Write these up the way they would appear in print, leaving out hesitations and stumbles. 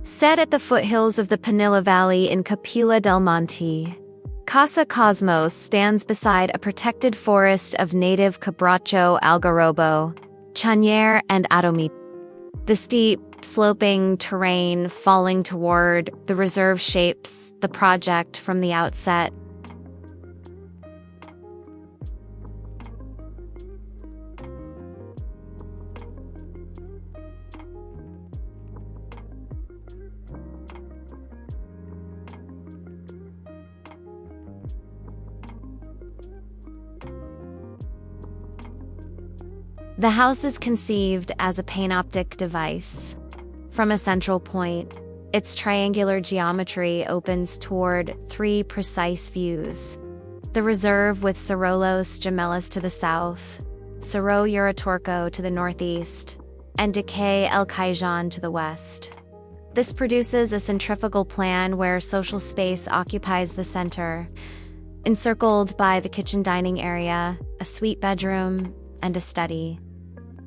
Set at the foothills of the Punilla Valley in Capilla del Monte, Casa Cosmos stands beside a protected forest of native quebracho algarrobo, chañar, and adomite. The steep, sloping terrain falling toward the reserve shapes the project from the outset. The house is conceived as a panoptic device. From a central point, its triangular geometry opens toward three precise views: the reserve with Cerro Las Gemelas to the south, Cerro Uritorco to the northeast, and Dique El Cajón to the west. This produces a centrifugal plan where social space occupies the center, encircled by the kitchen dining area, a suite bedroom, and a study.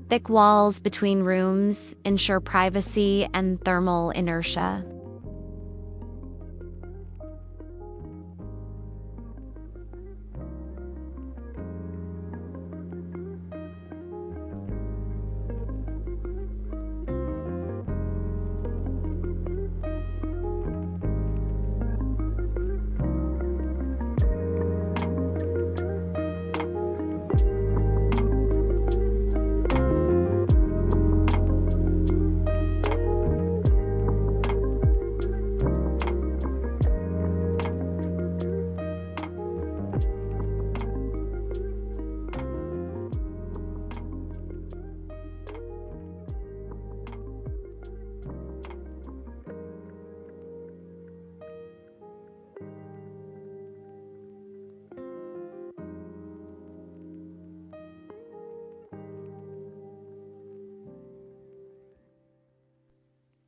Thick walls between rooms ensure privacy and thermal inertia.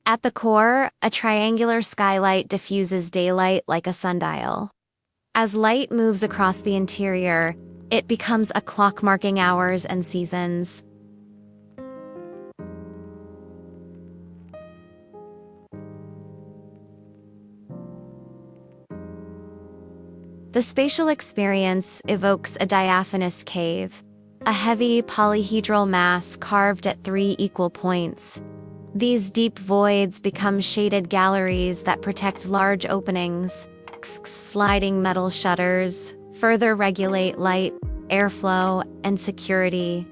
At the core, a triangular skylight diffuses daylight like a sundial. As light moves across the interior, it becomes a clock marking hours and seasons. The spatial experience evokes a diaphanous cave, a heavy polyhedral mass carved at three equal points. These deep voids become shaded galleries that protect large openings. Sliding metal shutters further regulate light, airflow, and security.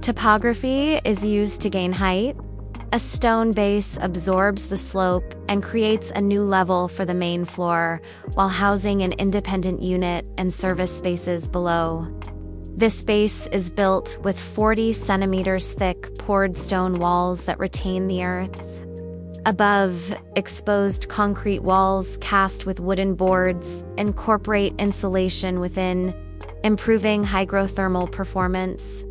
Topography is used to gain height. A stone base absorbs the slope and creates a new level for the main floor, while housing an independent unit and service spaces below. This base is built with 40 centimeters thick poured stone walls that retain the earth. Above, exposed concrete walls cast with wooden boards incorporate insulation within, improving hygrothermal performance.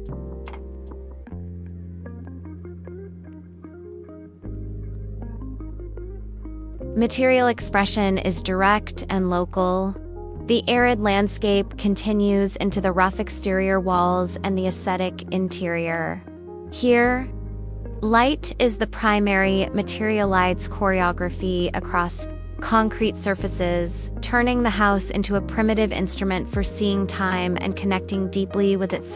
Material expression is direct and local. The arid landscape continues into the rough exterior walls and the ascetic interior. Here, light is the primary materialized choreography across concrete surfaces, turning the house into a primitive instrument for seeing time and connecting deeply with its